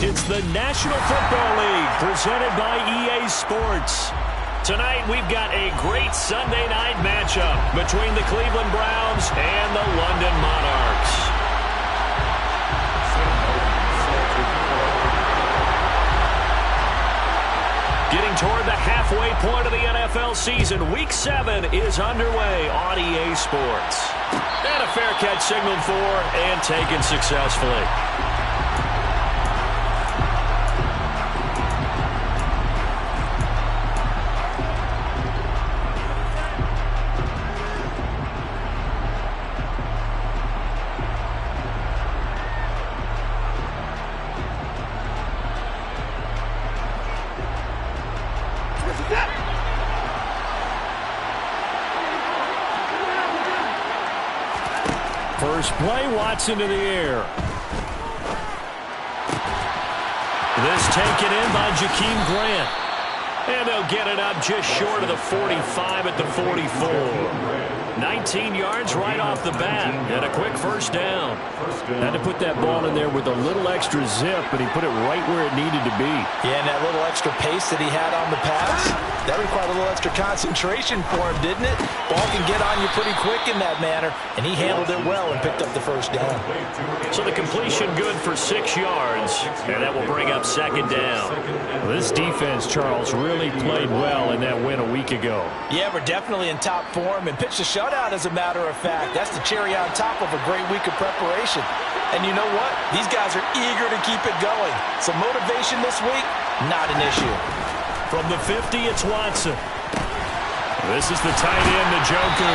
It's the National Football League presented by EA Sports. Tonight we've got a great Sunday night matchup between the Cleveland Browns and the London Monarchs. Getting toward the halfway point of the NFL season, Week 7 is underway on EA Sports. And a fair catch signaled for and taken successfully. First play, Watson to the air. This taken in by Jakeem Grant. And they'll get it up just short of the 45 at the 44. 19 yards right off the bat, and a quick first down. Had to put that ball in there with a little extra zip, but he put it right where it needed to be. Yeah, and that little extra pace that he had on the pass, that required a little extra concentration for him, didn't it? Ball can get on you pretty quick in that manner, and he handled it well and picked up the first down. So the completion good for 6 yards, and that will bring up second down. Well, this defense, Charles, really played well in that win a week ago. Yeah, we're definitely in top form and pitched a shutout, as a matter of fact. That's the cherry on top of a great week of preparation. And you know what? These guys are eager to keep it going. So motivation this week, not an issue. From the 50, it's Watson. This is the tight end, Njoku.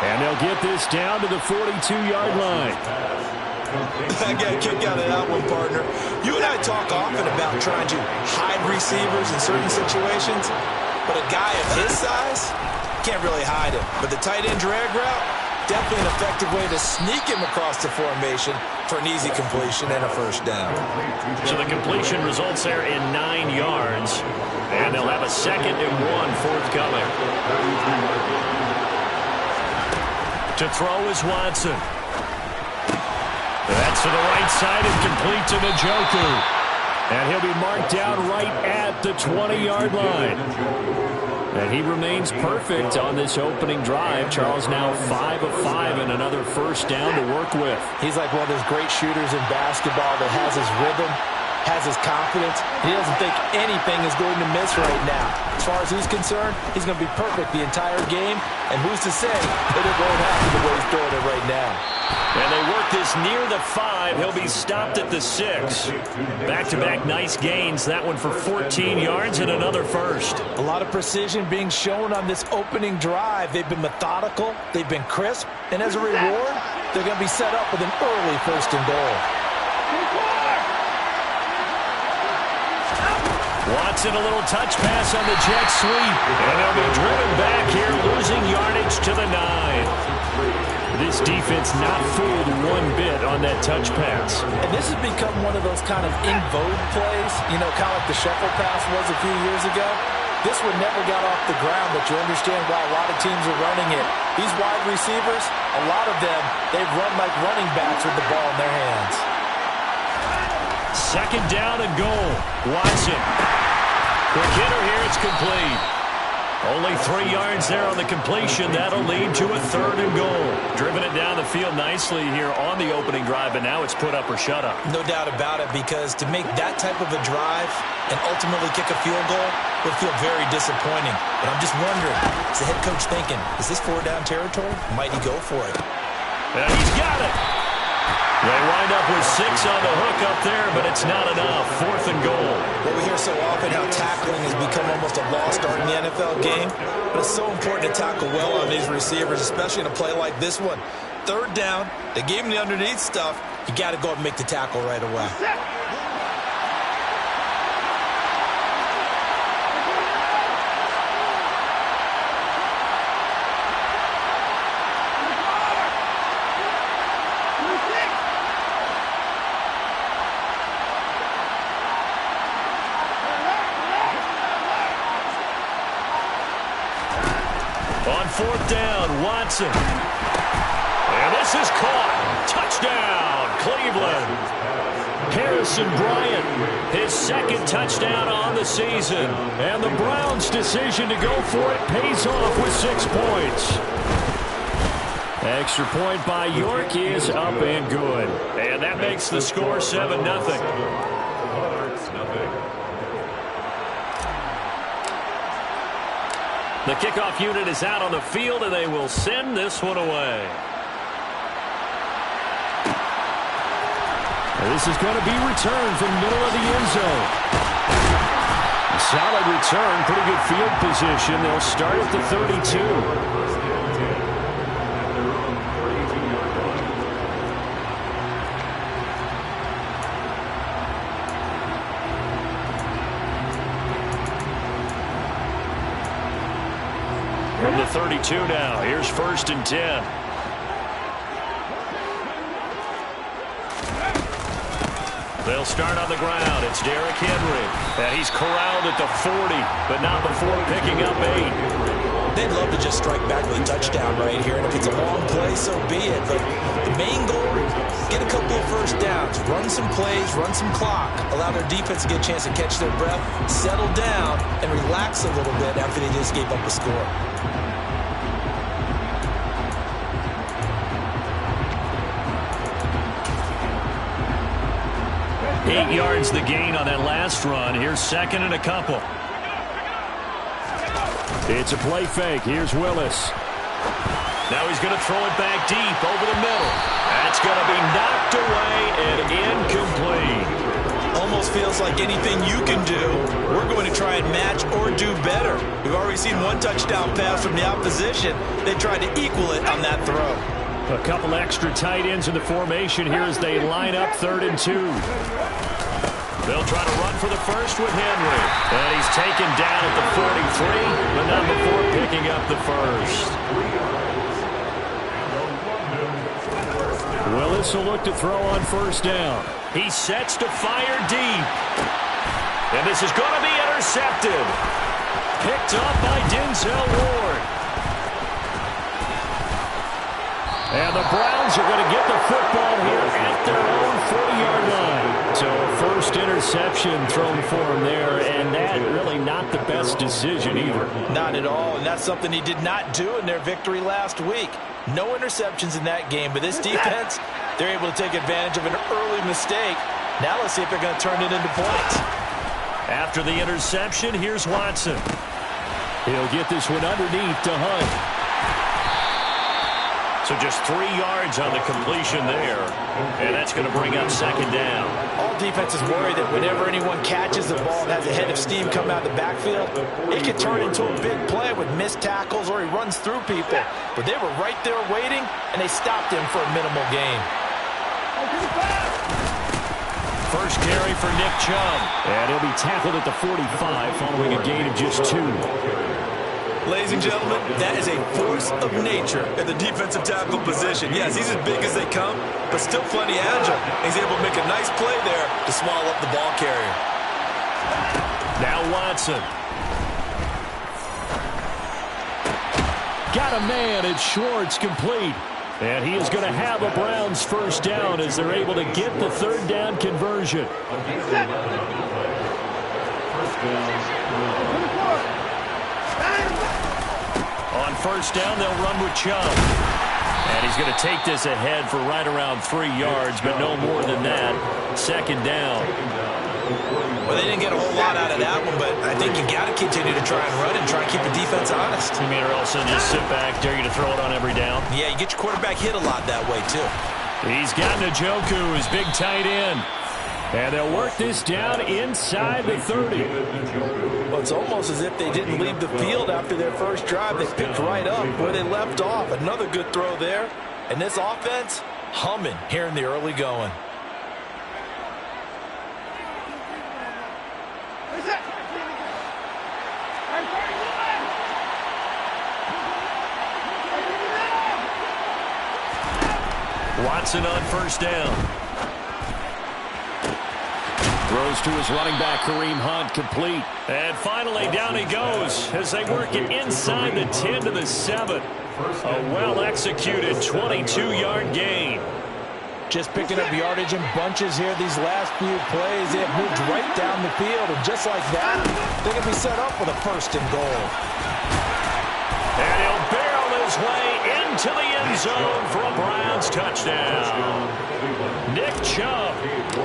And they'll get this down to the 42-yard line. I got a kick out of that one, partner. You and I talk often about trying to hide receivers in certain situations, but a guy of his size can't really hide him. But the tight end drag route, definitely an effective way to sneak him across the formation for an easy completion and a first down. So the completion results there in 9 yards, and they'll have a 2nd and 1 forthcoming. To throw is Watson. That's to the right side and complete to Njoku. And he'll be marked down right at the 20-yard line. And he remains perfect on this opening drive. Charles now 5 of 5 and another first down to work with. He's like one of those great shooters in basketball that has his rhythm, has his confidence. He doesn't think anything is going to miss right now. As far as he's concerned, he's going to be perfect the entire game. And who's to say that it won't happen the way he's throwing it right now. And they work this near the 5. He'll be stopped at the 6. Back-to-back nice gains. That one for 14 yards and another first. A lot of precision being shown on this opening drive. They've been methodical. They've been crisp. And as a reward, they're going to be set up with an early 1st and goal. Watson, a little touch pass on the jet sweep. And they'll be driven back here, losing yardage to the 9. This defense not fooled one bit on that touch pass. And this has become one of those kind of in vogue plays, you know, kind of like the shuffle pass was a few years ago. This one never got off the ground, but you understand why a lot of teams are running it. These wide receivers, a lot of them, they've run like running backs with the ball in their hands. 2nd down and goal. Watson. Quick hitter here, it's complete. Only 3 yards there on the completion. That'll lead to a 3rd and goal. Driven it down the field nicely here on the opening drive, and now it's put up or shut up. No doubt about it, because to make that type of a drive and ultimately kick a field goal would feel very disappointing. But I'm just wondering, is the head coach thinking, is this 4-down territory? Might he go for it? And he's got it. They wind up with 6 on the hook up there, but it's not enough. 4th and goal. Well, we hear so often how tackling has become almost a lost art in the NFL game, but it's so important to tackle well on these receivers, especially in a play like this one. 3rd down, they gave him the underneath stuff. You got to go and make the tackle right away. On 4th down, Watson. And this is caught. Touchdown, Cleveland. Harrison Bryant, his second touchdown on the season. And the Browns' decision to go for it pays off with 6 points. Extra point by York is up and good. And that makes the score 7-0. The kickoff unit is out on the field, and they will send this one away. This is going to be returned from the middle of the end zone. Solid return, pretty good field position. They'll start at the 32. From the 32 now, here's 1st and 10. They'll start on the ground. It's Derrick Henry. And he's corralled at the 40, but not before picking up 8. They'd love to just strike back with a touchdown right here, and if it's a long play, so be it. But the main goal, get a couple of first downs, run some plays, run some clock, allow their defense to get a chance to catch their breath, settle down, and relax a little bit after they just gave up a score. Eight yards the gain on that last run. Here's 2nd and a couple. It's a play fake. Here's Willis. Now he's going to throw it back deep over the middle. That's going to be knocked away and incomplete. Almost feels like anything you can do, we're going to try and match or do better. We've already seen one touchdown pass from the opposition. They tried to equal it on that throw. A couple extra tight ends in the formation here as they line up 3rd and 2. They'll try to run for the first with Henry. And he's taken down at the 43, but not before picking up the first. Willis will look to throw on 1st down. He sets to fire deep. And this is going to be intercepted. Picked up by Denzel Ward. And the Browns are going to get the football here at their own 40-yard line. So first interception thrown for him there, and that really not the best decision either. Not at all, and that's something he did not do in their victory last week. No interceptions in that game, but this defense, they're able to take advantage of an early mistake. Now let's see if they're going to turn it into points. After the interception, here's Watson. He'll get this one underneath to Hunt. So just 3 yards on the completion there. And that's going to bring up 2nd down. All defenses worry that whenever anyone catches the ball and has a head of steam come out of the backfield, it could turn into a big play with missed tackles or he runs through people. But they were right there waiting, and they stopped him for a minimal gain. First carry for Nick Chubb. And he'll be tackled at the 45 following a gain of just 2. Ladies and gentlemen, that is a force of nature at the defensive tackle position. Yes, he's as big as they come, but still plenty agile. He's able to make a nice play there to swallow up the ball carrier. Now Watson. Got a man, it's Schwartz, complete. And he is going to have a Browns first down as they're able to get the 3rd down conversion. On 1st down, they'll run with Chubb. And he's going to take this ahead for right around 3 yards, but no more than that. 2nd down. Well, they didn't get a whole lot out of that one, but I think you got to continue to try and run and try and keep the defense honest. You mean or else they'll just sit back, dare you to throw it on every down? Yeah, you get your quarterback hit a lot that way, too. He's got Njoku, his big tight end. And they'll work this down inside the 30. Well, it's almost as if they didn't leave the field after their first drive. They picked right up where they left off. Another good throw there. And this offense, humming here in the early going. Watson on 1st down. Throws to his running back, Kareem Hunt, complete. And finally, down he goes as they work it inside the 10 to the 7. A well-executed 22-yard gain. Just picking up yardage in bunches here these last few plays. They have moved right down the field, and just like that, they can be set up with a 1st and goal. And he'll barrel his way into the end zone for a Browns touchdown. Nick Chubb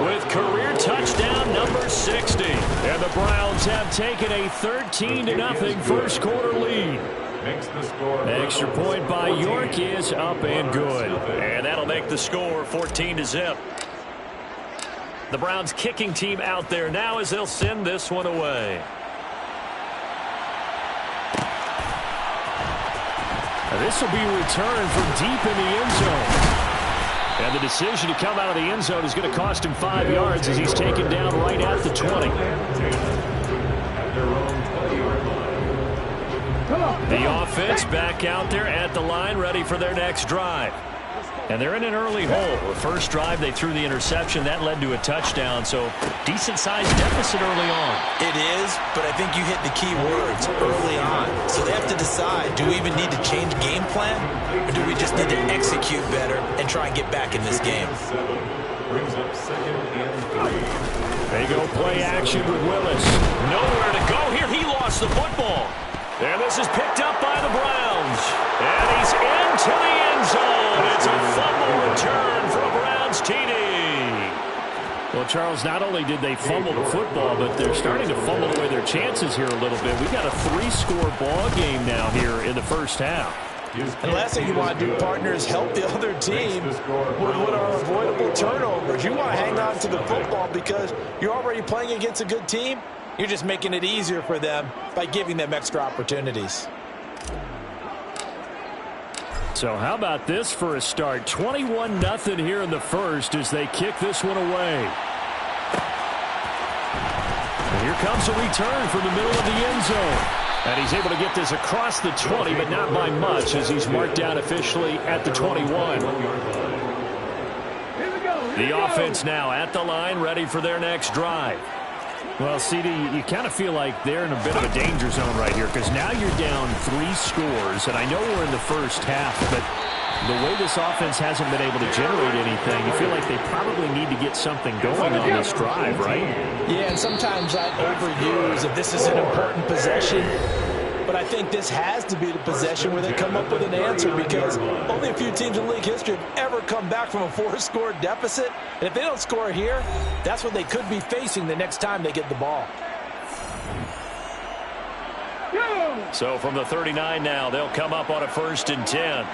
with career touchdown number 60. And the Browns have taken a 13-0 first quarter lead. Extra point by York is up and good. And that'll make the score 14-0. The Browns kicking team out there now as they'll send this one away. This will be returned from deep in the end zone. And the decision to come out of the end zone is going to cost him 5 yards as he's taken down right at the 20. The offense back out there at the line, ready for their next drive. And they're in an early hole. The first drive, they threw the interception. That led to a touchdown, so decent-sized deficit early on. It is, but I think you hit the key words early on. So they have to decide, do we even need to change game plan, or do we just need to execute better and try and get back in this game? They go play action with Willis. Nowhere to go here. He lost the football. And this is picked up by the Browns. And he's into the end zone. It's a fumble return for a Browns TD. Well, Charles, not only did they fumble the football, but they're starting to fumble away their chances here a little bit. We've got a 3-score ball game now here in the first half. And the last thing you want to do, partner, is help the other team with what are avoidable turnovers. You want to hang on to the football because you're already playing against a good team. You're just making it easier for them by giving them extra opportunities. So how about this for a start? 21-0 here in the first as they kick this one away. And here comes a return from the middle of the end zone. And he's able to get this across the 20, but not by much as he's marked down officially at the 21. The offense now at the line, ready for their next drive. Well, CD, you kind of feel like they're in a bit of a danger zone right here because now you're down 3 scores, and I know we're in the first half, but the way this offense hasn't been able to generate anything, you feel like they probably need to get something going on this drive, right? Yeah, and sometimes I overuse if this is an important possession, but I think this has to be the possession where they come up with an answer because only a few teams in league history have ever come back from a 4-score deficit. And if they don't score here, that's what they could be facing the next time they get the ball. So from the 39 now, they'll come up on a 1st and 10.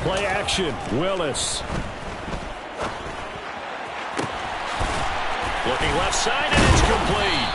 Play action, Willis. Looking left side, and it's complete.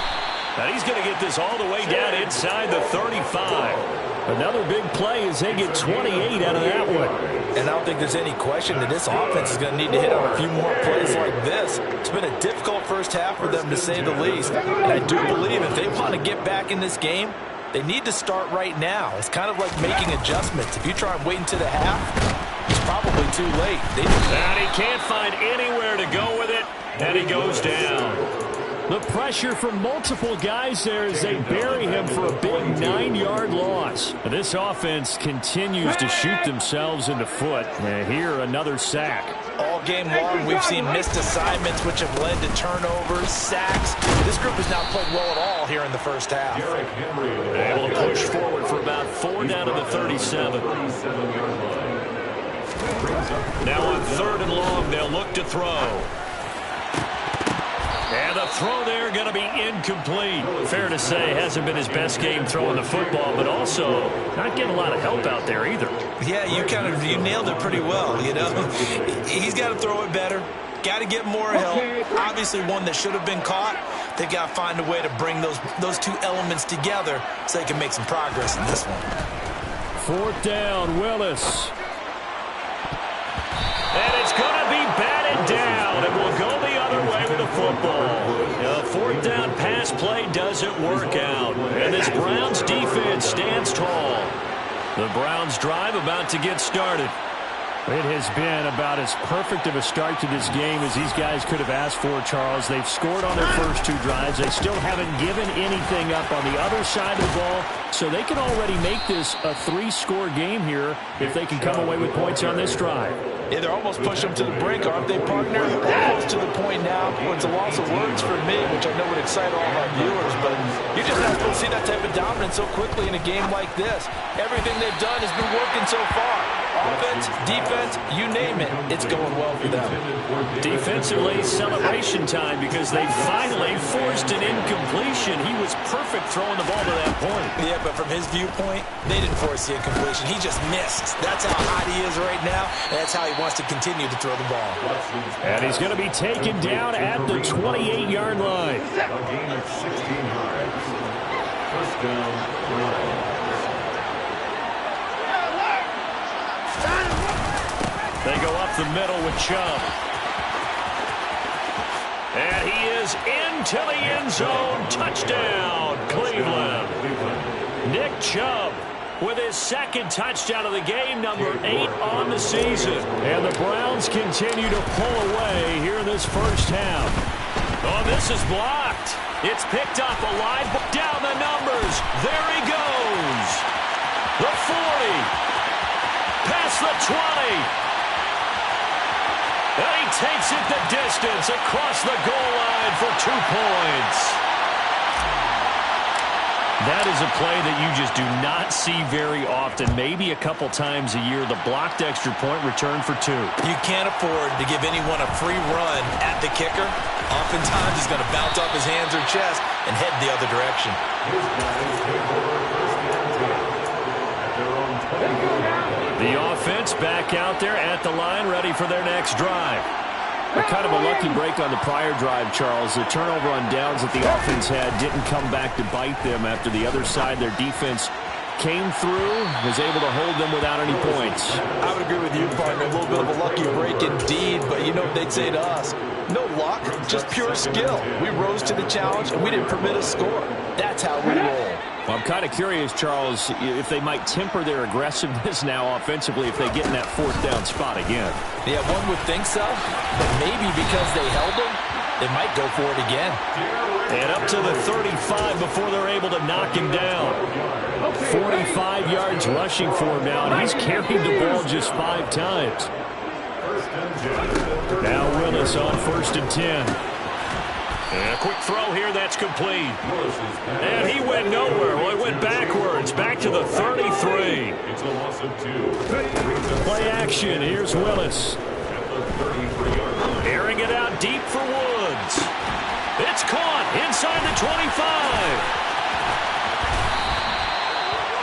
And he's going to get this all the way down inside the 35. Another big play as they get 28 out of that one. And I don't think there's any question that this offense is going to need to hit on a few more plays like this. It's been a difficult first half for them, to say the least. And I do believe if they want to get back in this game, they need to start right now. It's kind of like making adjustments. If you try and wait until the half, it's probably too late. And he can't find anywhere to go with it, and he goes down. The pressure from multiple guys there as they bury him for a big 9-yard loss. This offense continues to shoot themselves in the foot. And here, another sack. All game long, we've seen missed assignments, which have led to turnovers, sacks. This group has not played well at all here in the first half. Able to push forward for about 4 down to the 37. Now on 3rd and long, they'll look to throw. And the throw there going to be incomplete. Fair to say, hasn't been his best game throwing the football, but also not getting a lot of help out there either. Yeah, you nailed it pretty well, you know. He's got to throw it better. Got to get more help. Obviously one that should have been caught. They've got to find a way to bring those two elements together so they can make some progress in this one. 4th down, Willis. And it's going to be batted down, and we'll go the other way with the football. A 4th down pass play doesn't work out, and this Browns defense stands tall. The Browns drive about to get started. It has been about as perfect of a start to this game as these guys could have asked for, Charles. They've scored on their first 2 drives. They still haven't given anything up on the other side of the ball, so they can already make this a 3-score game here if they can come away with points on this drive. Yeah, they're almost pushing them to the brink, aren't they, partner? Almost to the point now where it's a loss of words for me, which I know would excite all of our viewers, but you just have to see that type of dominance so quickly in a game like this. Everything they've done has been working so far. Offense, defense, you name it, it's going well for them. Defensively, celebration time because they finally forced an incompletion. He was perfect throwing the ball to that point. Yeah, but from his viewpoint, they didn't force the incompletion. He just missed. That's how hot he is right now, and that's how he wants to continue to throw the ball. And he's going to be taken down at the 28-yard line. A gain of 16 yards. First down, They go up the middle with Chubb. And he is into the end zone. Touchdown, Cleveland. Nick Chubb with his 2nd touchdown of the game, number 8 on the season. And the Browns continue to pull away here in this first half. Oh, this is blocked. It's picked up alive down the numbers. There he goes. The 40. Past the 20. And he takes it the distance across the goal line for 2 points. That is a play that you just do not see very often. Maybe a couple times a year, the blocked extra point return for 2. You can't afford to give anyone a free run at the kicker. Oftentimes, he's going to bounce off his hands or chest and head the other direction. The offense back out there at the line, ready for their next drive. A kind of a lucky break on the prior drive, Charles. The turnover on downs that the offense had didn't come back to bite them after the other side. Their defense came through, was able to hold them without any points. I would agree with you, partner. A little bit of a lucky break indeed, but you know what they'd say to us? No luck, just pure skill. We rose to the challenge, and we didn't permit a score. That's how we roll. Well, I'm kind of curious, Charles, if they might temper their aggressiveness now offensively if they get in that 4th down spot again. Yeah, one would think so, but maybe because they held them, they might go for it again. And up to the 35 before they're able to knock him down. 45 yards rushing for him now, and he's carried the ball just 5 times. Now Willis on 1st and 10. And a quick throw here that's complete. And he went nowhere. Well, he went backwards, back to the 33. it's a loss of 2. Play action. Here's Willis. Airing it out deep for Woods. It's caught inside the 25.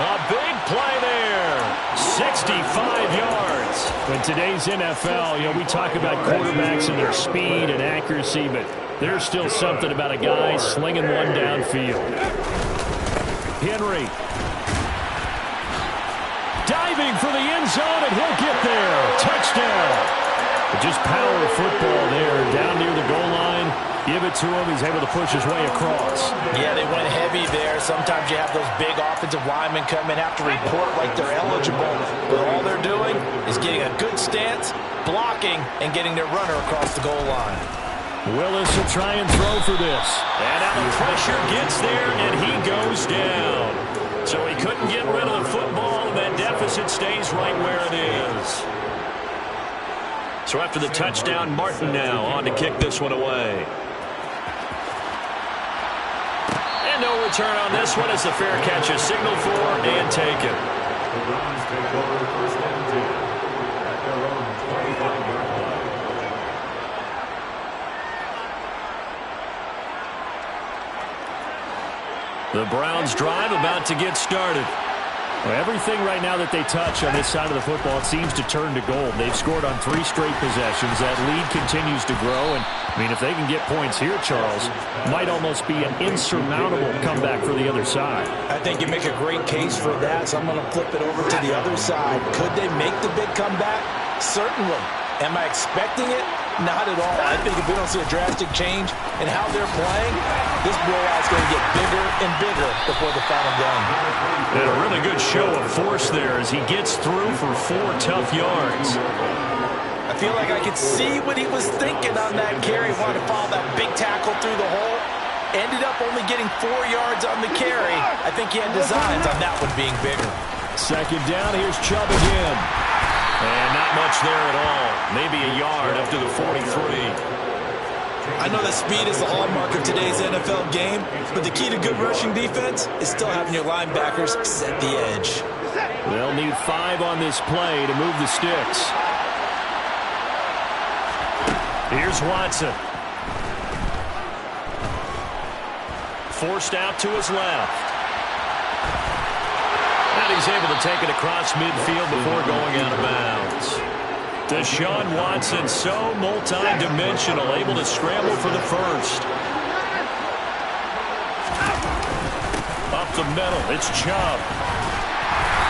A big play there. 65 yards. In today's NFL, we talk about quarterbacks and their speed and accuracy, but there's still something about a guy slinging one downfield. Henry. Diving for the end zone, and he'll get there. Touchdown. Just power of football there. Down near the goal line. Give it to him. He's able to push his way across. Yeah, they went heavy there. Sometimes you have those big offensive linemen come and have to report like they're eligible. But all they're doing is getting a good stance, blocking, and getting their runner across the goal line. Willis will try and throw for this. And now the pressure gets there, and he goes down. So he couldn't get rid of the football, and that deficit stays right where it is. So after the touchdown, Martin now on to kick this one away. And no return on this one as the fair catch is signaled for and taken. The Browns take over 1st and 10 at their own 25-yard line. The Browns drive about to get started. Well, everything right now that they touch on this side of the football, it seems to turn to gold. They've scored on 3 straight possessions. That lead continues to grow. And, I mean, if they can get points here, Charles, might almost be an insurmountable comeback for the other side. I think you make a great case for that, so I'm going to flip it over to the other side. Could they make the big comeback? Certainly. Am I expecting it? Not at all. I think if we don't see a drastic change in how they're playing, This blowout's going to get bigger and bigger before the final gun. And a really good show of force there as he gets through for 4 tough yards. I feel like I could see what he was thinking on that carry. Wanted to follow that big tackle through the hole. Ended up only getting 4 yards on the carry. I think he had designs on that one being bigger. Second down, here's Chubb again. And not much there at all. Maybe a yard up to the 43. I know that speed is the hallmark of today's NFL game, but the key to good rushing defense is still having your linebackers set the edge. They'll need 5 on this play to move the sticks. Here's Watson. Forced out to his left. And he's able to take it across midfield before going out of bounds. Deshaun Watson, so multi-dimensional, able to scramble for the first. Up the middle, it's Chubb.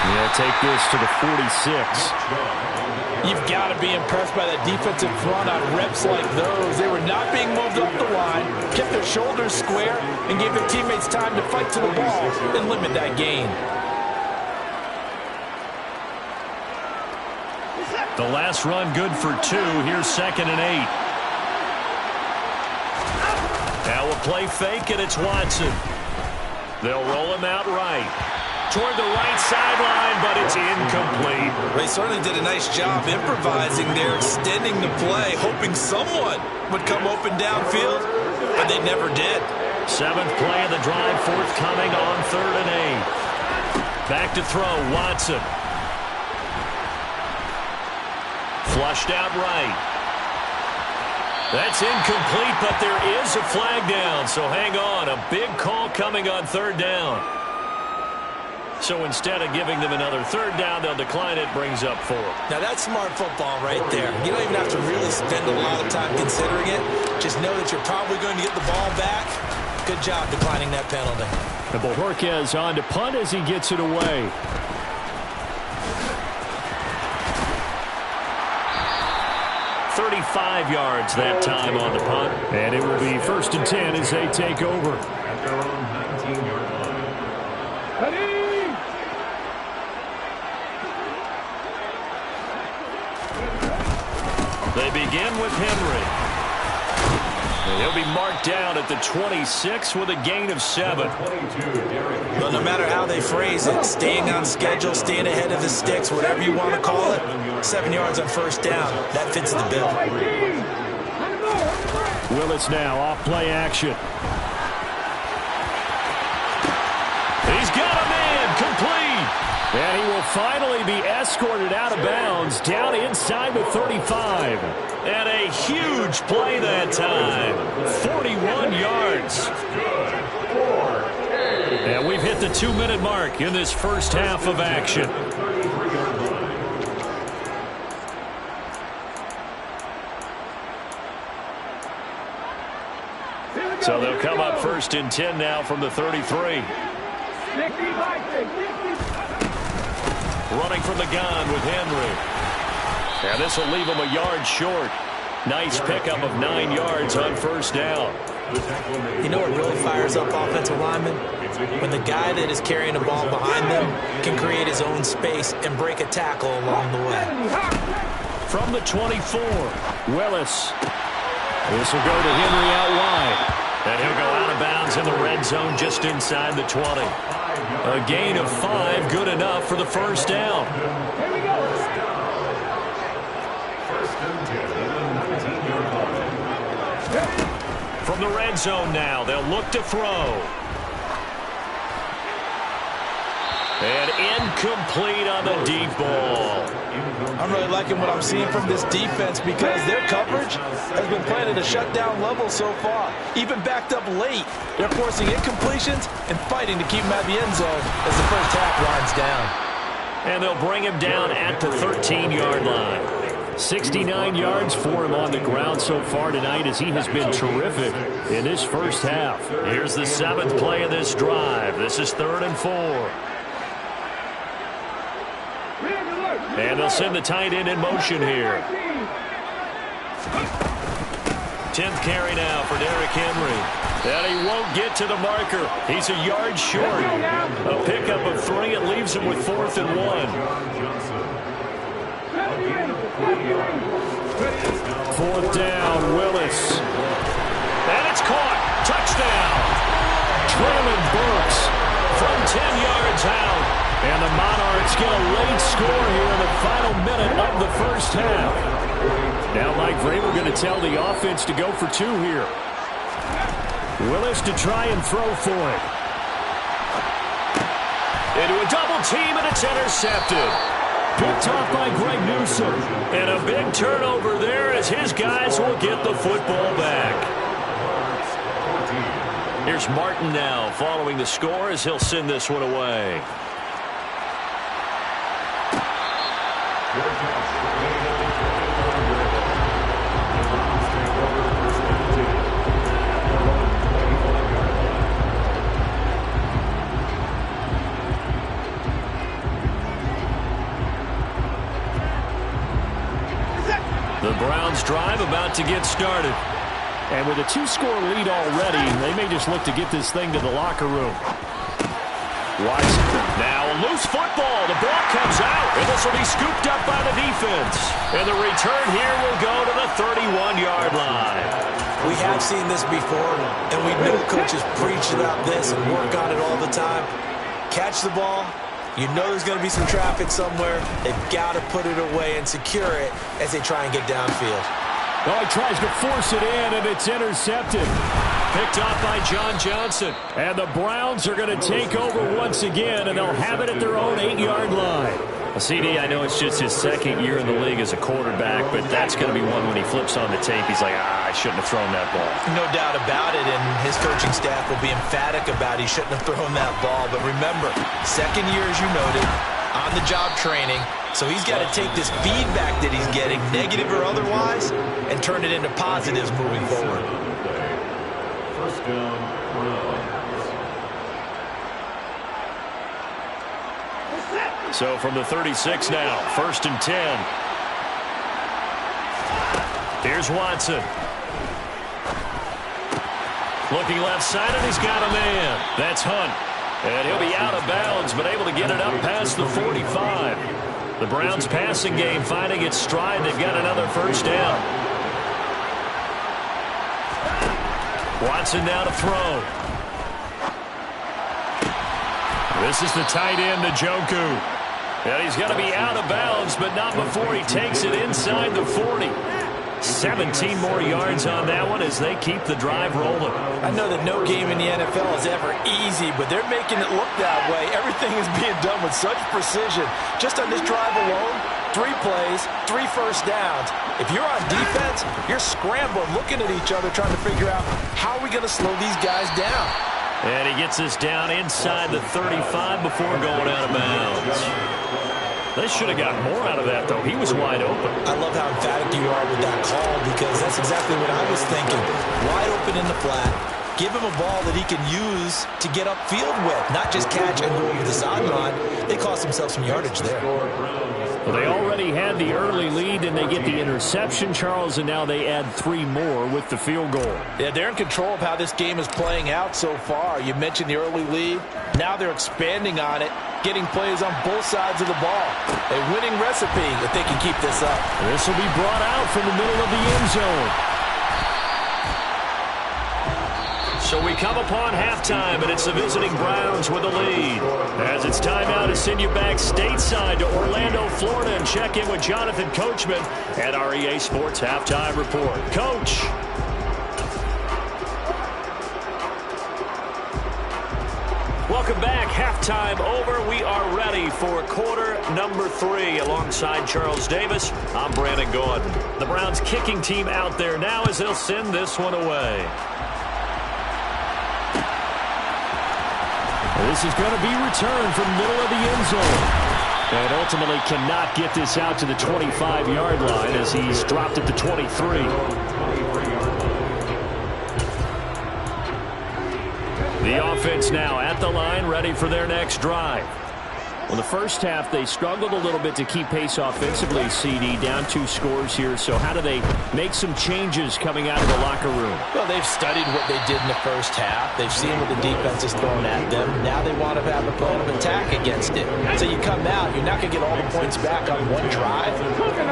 He'll take this to the 46. You've got to be impressed by that defensive front on reps like those. They were not being moved up the line, kept their shoulders square, and gave their teammates time to fight to the ball and limit that gain. The last run good for 2. Here's 2nd and 8. Now a play fake, and it's Watson. They'll roll him out right. Toward the right sideline, but it's incomplete. They certainly did a nice job improvising there, extending the play, hoping someone would come open downfield, but they never did. 7th play of the drive, forthcoming on 3rd and 8. Back to throw, Watson. Flushed out right. That's incomplete, but there is a flag down, so hang on. A big call coming on 3rd down. So instead of giving them another 3rd down, they'll decline it, brings up 4. Now that's smart football right there. You don't even have to really spend a lot of time considering it. Just know that you're probably going to get the ball back. Good job declining that penalty. And Bojorquez on to punt as he gets it away. $35 yards that time on the punt. And it will be 1st and 10 as they take over. At their own 19-yard line. They begin with Henry. And he'll be marked down at the 26 with a gain of 7. Well, no matter how they phrase it, staying on schedule, staying ahead of the sticks, whatever you want to call it, 7 yards on 1st down, that fits the bill. Willis now off play action. He's got a man, complete. And he will finally be escorted out of bounds down inside the 35. And a huge play that time. 41 yards. And we've hit the 2-minute mark in this first half of action. So they'll come up 1st and 10 now from the 33. Running from the gun with Henry. And this will leave him a yard short. Nice pickup of 9 yards on 1st down. You know what really fires up offensive linemen? When the guy that is carrying the ball behind them can create his own space and break a tackle along the way. From the 24, Willis. This will go to Henry out wide. And he'll go out of bounds in the red zone just inside the 20. A gain of 5, good enough for the 1st down. From the red zone now, they'll look to throw. And incomplete on the deep ball. I'm really liking what I'm seeing from this defense because their coverage has been playing at a shutdown level so far. Even backed up late, they're forcing incompletions and fighting to keep him at the end zone as the first half winds down. And they'll bring him down at the 13-yard line. 69 yards for him on the ground so far tonight as he has been terrific in this first half. Here's the 7th play of this drive. This is 3rd and 4. And they'll send the tight end in motion here. 10th carry now for Derrick Henry. And he won't won't get to the marker. He's a yard short. A pickup of 3. It leaves him with 4th and 1. 4th down, Willis. And it's caught. Touchdown. Traylon Burks From 10 yards out. and the Monarchs get a late score here in the final minute of the first half. Now Mike Vrabel going to tell the offense to go for 2 here. Willis to try and throw for it. Into a double team, and it's intercepted. Picked off by Greg Newsome. And a big turnover there as his guys will get the football back. Here's Martin now following the score as he'll send this one away. The Browns drive about to get started. And with a 2-score lead already, they may just look to get this thing to the locker room. Watson. Now a loose football. The ball comes out, and this will be scooped up by the defense. And the return here will go to the 31-yard line. We have seen this before, and we know coaches preach about this and work on it all the time. Catch the ball. You know there's going to be some traffic somewhere. They've got to put it away and secure it as they try and get downfield. Oh, he tries to force it in, and it's intercepted. Picked off by John Johnson. And the Browns are going to take over once again, and they'll have it at their own 8-yard line. CD, I know it's just his 2nd year in the league as a quarterback, but that's going to be one when he flips on the tape. He's like, I shouldn't have thrown that ball. No doubt about it, and his coaching staff will be emphatic about he shouldn't have thrown that ball. But remember, 2nd year, as you noted, on-the-job training. So he's got to take this feedback that he's getting, negative or otherwise, and turn it into positives moving forward. First down, Browns. So from the 36 now, 1st and 10. Here's Watson. Looking left side, and he's got a man. That's Hunt. And he'll be out of bounds, but able to get it up past the 45. The Browns passing game finding its stride. They've got another 1st down. Watson now to throw. This is the tight end, Njoku. And he's going to be out of bounds, but not before he takes it inside the 40. 17 more yards on that one as they keep the drive rolling. I know that no game in the NFL is ever easy, but they're making it look that way. Everything is being done with such precision. Just on this drive alone, 3 plays, 3 first downs. If you're on defense, you're scrambling, looking at each other, trying to figure out how are we going to slow these guys down. And he gets this down inside the 35 before going out of bounds. They should have gotten more out of that, though. He was wide open. I love how emphatic you are with that call because that's exactly what I was thinking. Wide open in the flat. Give him a ball that he can use to get upfield with, not just catch and go over the sideline. They cost themselves some yardage there. Well, they already had the early lead, and they get the interception, Charles, and now they add 3 more with the field goal. Yeah, they're in control of how this game is playing out so far. You mentioned the early lead. Now they're expanding on it, getting plays on both sides of the ball. A winning recipe if they can keep this up. This will be brought out from the middle of the end zone. So we come upon halftime, and it's the visiting Browns with a lead. As it's time now to send you back stateside to Orlando, Florida, and check in with Jonathan Coachman at our EA Sports Halftime Report. Coach. Welcome back. Halftime over. We are ready for quarter number 3. Alongside Charles Davis, I'm Brandon Gordon. The Browns kicking team out there now as they'll send this one away. This is going to be returned from the middle of the end zone. And ultimately cannot get this out to the 25-yard line as he's dropped at the 23. The offense now at the line, ready for their next drive. Well, the first half, they struggled a little bit to keep pace offensively, CD, down 2 scores here. So how do they make some changes coming out of the locker room? Well, they've studied what they did in the first half. They've seen what the defense is throwing at them. Now they want to have a plan of attack against it. So you come out, you're not going to get all the points back on one drive,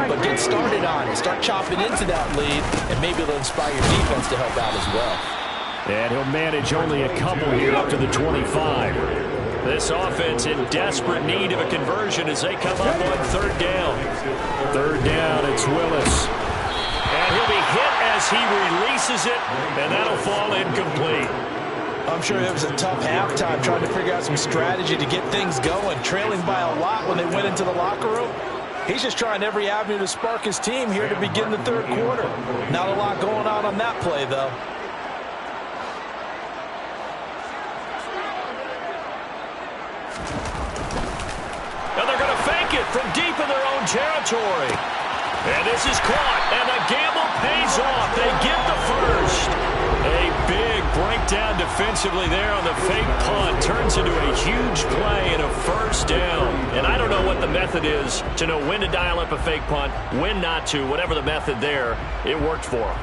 but get started on it. Start chopping into that lead, and maybe it'll inspire your defense to help out as well. And he'll manage only a couple here up to the 25. This offense in desperate need of a conversion as they come up on 3rd down. 3rd down, it's Willis. And he'll be hit as he releases it, and that'll fall incomplete. I'm sure it was a tough halftime trying to figure out some strategy to get things going, trailing by a lot when they went into the locker room. He's just trying every avenue to spark his team here to begin the 3rd quarter. Not a lot going on that play, though. And they're going to fake it from deep in their own territory. And this is caught, and the gamble pays off. They get the first. A big breakdown defensively there on the fake punt. Turns into a huge play and a 1st down. And I don't know what the method is to know when to dial up a fake punt, when not to. Whatever the method there, it worked for them.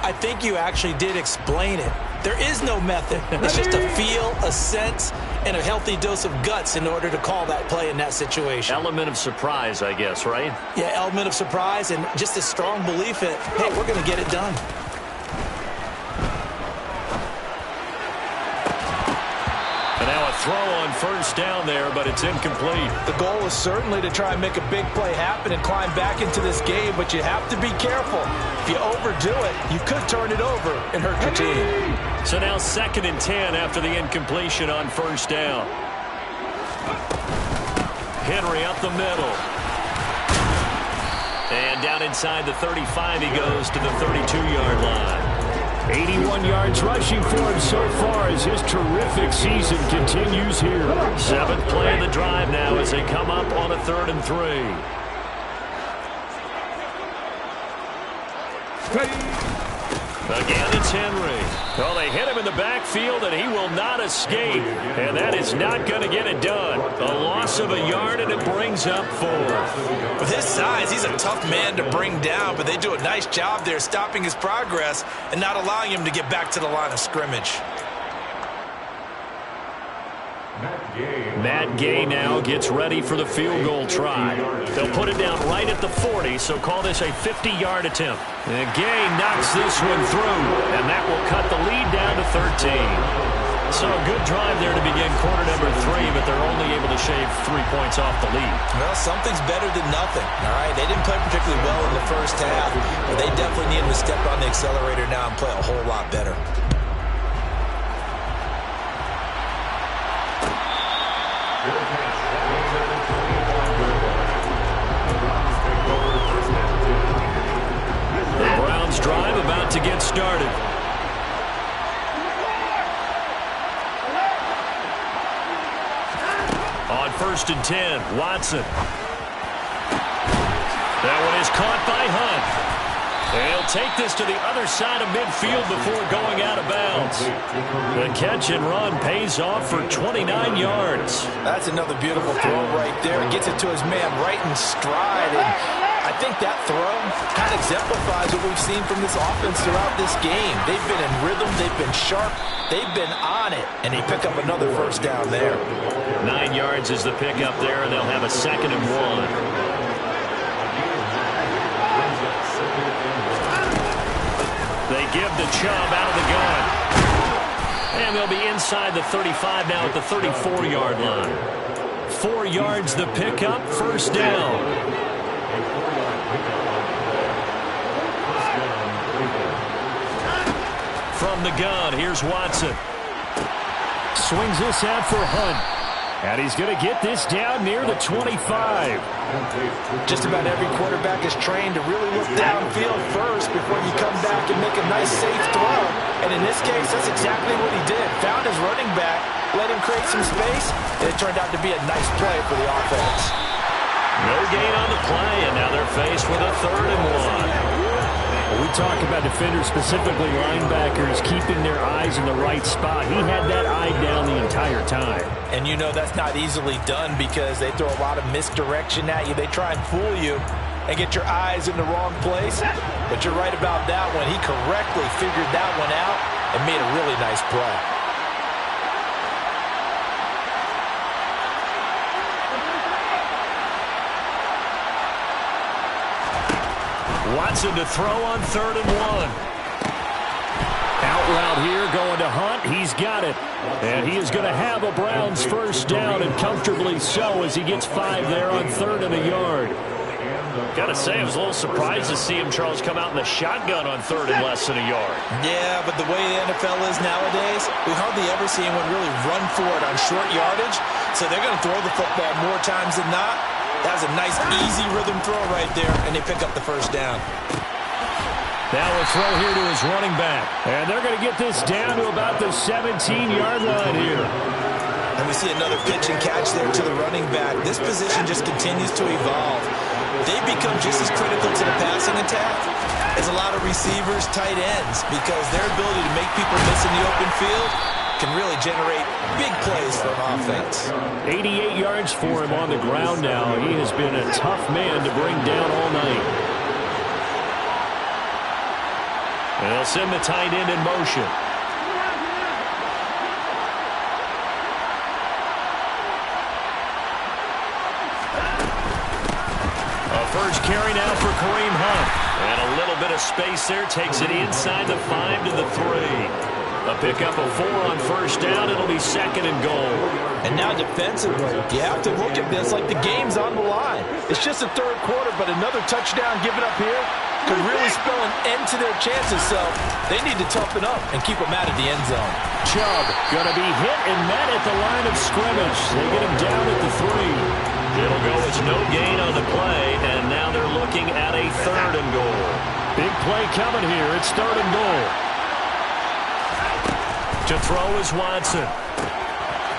I think you actually did explain it. There is no method. It's just a feel, a sense, and a healthy dose of guts in order to call that play in that situation. Element of surprise, I guess, right? Yeah, element of surprise and just a strong belief that, hey, we're going to get it done. And now a throw on 1st down there, but it's incomplete. The goal is certainly to try and make a big play happen and climb back into this game, but you have to be careful. If you overdo it, you could turn it over and hurt your team. So now 2nd and 10 after the incompletion on 1st down. Henry up the middle. And down inside the 35 he goes to the 32-yard line. 81 yards rushing for him so far as his terrific season continues here. 7th play of the drive now as they come up on a 3rd and 3. Again, it's Henry. Well, they hit him in the backfield, and he will not escape. And that is not going to get it done. A loss of a yard, and it brings up 4. With his size, he's a tough man to bring down, but they do a nice job there stopping his progress and not allowing him to get back to the line of scrimmage. Matt Gay now gets ready for the field goal try. They'll put it down right at the 40, so call this a 50-yard attempt. And Gay knocks this one through, and that will cut the lead down to 13. So a good drive there to begin quarter number 3, but they're only able to shave 3 points off the lead. Well, something's better than nothing, all right? They didn't play particularly well in the first half, but they definitely need to step on the accelerator now and play a whole lot better. The Browns drive about to get started. On 1st and 10, Watson. That one is caught by Hunt. And he'll take this to the other side of midfield before going out of bounds. The catch and run pays off for 29 yards. That's another beautiful throw right there. Gets it to his man right in stride. And I think that throw kind of exemplifies what we've seen from this offense throughout this game. They've been in rhythm. They've been sharp. They've been on it. And they pick up another 1st down there. 9 yards is the pickup there, and they'll have a 2nd and 1. They give the Chubb out of the gun. And they'll be inside the 35 now at the 34-yard line. 4 yards the pickup, 1st down. From the gun, here's Watson. Swings this out for Hunt. And he's going to get this down near the 25. Just about every quarterback is trained to really look downfield first before you come back and make a nice, safe throw. And in this case, that's exactly what he did. Found his running back, let him create some space, and it turned out to be a nice play for the offense. No gain on the play, and now they're faced with a 3rd and 1. We talk about defenders, specifically linebackers, keeping their eyes in the right spot. He had that eye down the entire time. And you know that's not easily done because they throw a lot of misdirection at you. They try and fool you and get your eyes in the wrong place. But you're right about that one. He correctly figured that one out and made a really nice play. Watson to throw on 3rd and 1. Out route here, going to Hunt. He's got it. And he is going to have a Browns first down, and comfortably so, as he gets 5 there on 3rd and a yard. Got to say, I was a little surprised to see him, Charles, come out in the shotgun on 3rd and less than a yard. Yeah, but the way the NFL is nowadays, we hardly ever see anyone really run for it on short yardage. So they're going to throw the football more times than not. That was a nice, easy rhythm throw right there, and they pick up the first down. Now a throw here to his running back. And they're going to get this down to about the 17-yard line here. And we see another pitch and catch there to the running back. This position just continues to evolve. They become just as critical to the passing attack as a lot of receivers, tight ends, because their ability to make people miss in the open field can really generate big plays for an offense. 88 yards for him on the ground now. He has been a tough man to bring down all night. And they'll send the tight end in motion. First carry now for Kareem Hunt. And a little bit of space there. Takes it inside the 5 to the 3. A pickup of 4 on first down. It'll be 2nd and goal. And now defensively, you have to look at this like the game's on the line. It's just the 3rd quarter, but another touchdown given up here could really spell an end to their chances. So they need to toughen up and keep them out of the end zone. Chubb going to be hit and met at the line of scrimmage. They get him down at the 3. It'll go as no gain on the play, and now they're looking at a 3rd and goal. Big play coming here. It's 3rd and goal. To throw is Watson.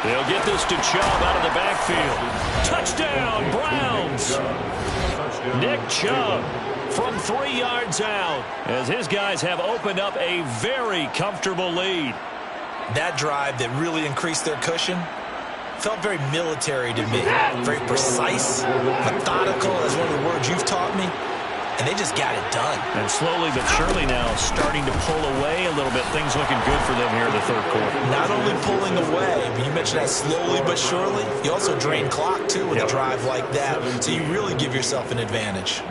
They'll get this to Chubb out of the backfield. Touchdown, Browns! Nick Chubb from 3 yards out as his guys have opened up a very comfortable lead. That drive that really increased their cushion felt very military to me. Very precise, methodical, that's one of the words you've taught me. And they just got it done. And slowly but surely now starting to pull away a little bit. Things looking good for them here in the 3rd quarter. Not only pulling away, but you mentioned that slowly but surely. You also drain clock, too, with a drive like that. So you really give yourself an advantage.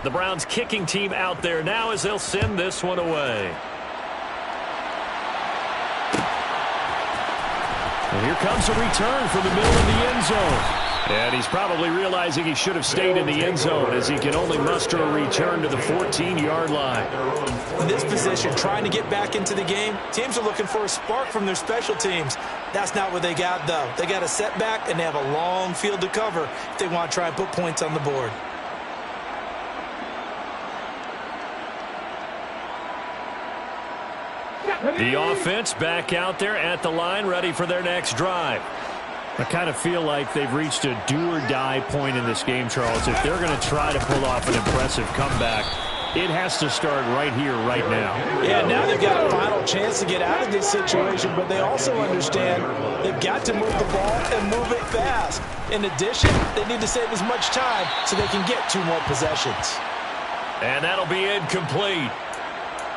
The Browns kicking team out there now as they'll send this one away. And here comes a return from the middle of the end zone. And he's probably realizing he should have stayed in the end zone as he can only muster a return to the 14-yard line. In this position, trying to get back into the game, teams are looking for a spark from their special teams. That's not what they got, though. They got a setback, and they have a long field to cover if they want to try and put points on the board. The offense back out there at the line, ready for their next drive. I kind of feel like they've reached a do-or-die point in this game, Charles. If they're going to try to pull off an impressive comeback, it has to start right here, right now. Yeah, now they've got a final chance to get out of this situation, but they also understand they've got to move the ball and move it fast. In addition, they need to save as much time so they can get 2 more possessions. And that'll be incomplete.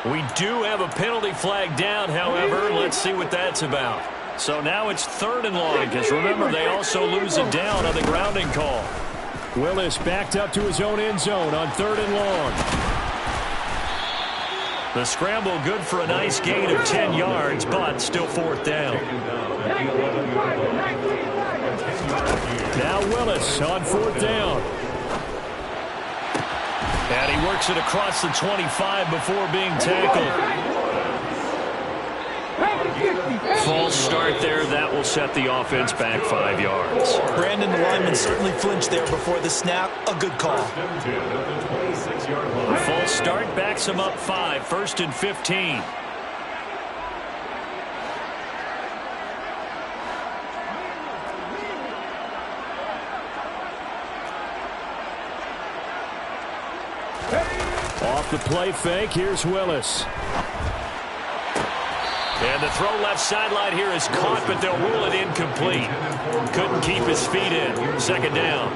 We do have a penalty flag down, however. Let's see what that's about. So now it's 3rd and long, because remember, they also lose it down on the grounding call. Willis backed up to his own end zone on 3rd and long. The scramble good for a nice gain of 10 yards, but still 4th down. Now Willis on 4th down. And he works it across the 25 before being tackled. False start there. That will set the offense back 5 yards. Brandon, the lineman certainly flinched there before the snap. A good call. False start backs him up 5. 1st and 15. Off the play fake, here's Willis. And the throw left sideline here is caught, but they'll rule it incomplete. Couldn't keep his feet in. Second down.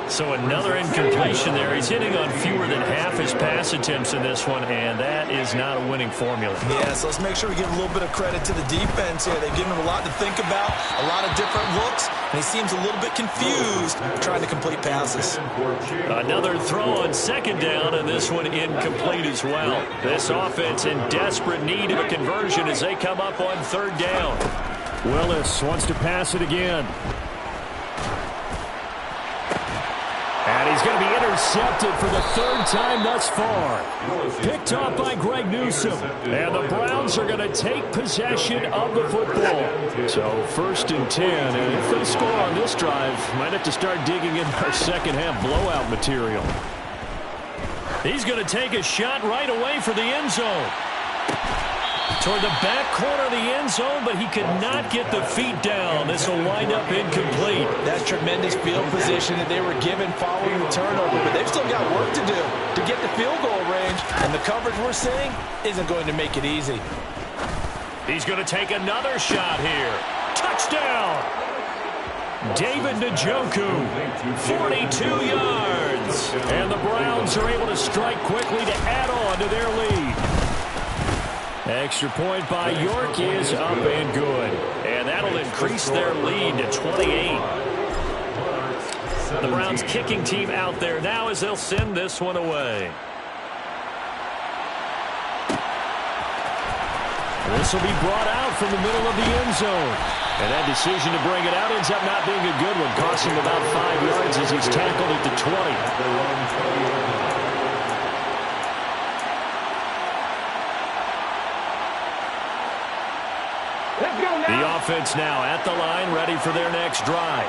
So another incompletion there. He's hitting on fewer than half his pass attempts in this one, and that is not a winning formula. Yeah, so let's make sure we give a little bit of credit to the defense here. They've given him a lot to think about, a lot of different looks, and he seems a little bit confused trying to complete passes. Another throw on second down, and this one incomplete as well. This offense in desperate need of a conversion as they come up on third down. Willis wants to pass it again. And he's going to be intercepted for the third time thus far. Picked off by Greg Newsome. And the Browns are going to take possession of the football. So 1st and 10. And if they score on this drive, might have to start digging in our second half blowout material. He's going to take a shot right away for the end zone. Toward the back corner of the end zone, but he could not get the feet down. This will wind up incomplete. That's tremendous field position that they were given following the turnover, but they've still got work to do to get the field goal range, and the coverage we're seeing isn't going to make it easy. He's going to take another shot here. Touchdown! David Njoku, 42 yards. And the Browns are able to strike quickly to add on to their lead. Extra point by York is up and good. And that'll increase their lead to 28. The Browns kicking team out there now as they'll send this one away. This will be brought out from the middle of the end zone. And that decision to bring it out ends up not being a good one. Costs him about 5 yards as he's tackled at the 20. The offense now at the line, ready for their next drive.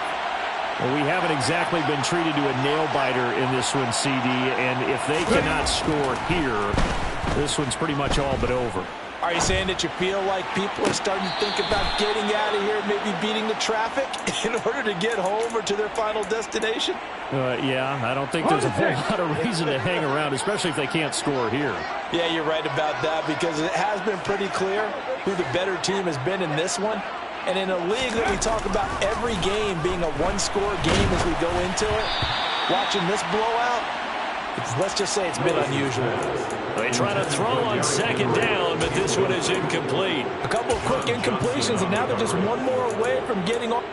Well, we haven't exactly been treated to a nail-biter in this one, CD, and if they cannot score here, this one's pretty much all but over. Are you saying that you feel like people are starting to think about getting out of here, maybe beating the traffic in order to get home or to their final destination? Yeah, I don't think there's a whole lot of reason to hang around, especially if they can't score here. Yeah, you're right about that, because it has been pretty clear who the better team has been in this one. And in a league that we talk about every game being a one-score game as we go into it, watching this blowout, let's just say it's been unusual. They try to throw on second down, but this one is incomplete. A couple of quick incompletions, and now they're just one more away from getting off.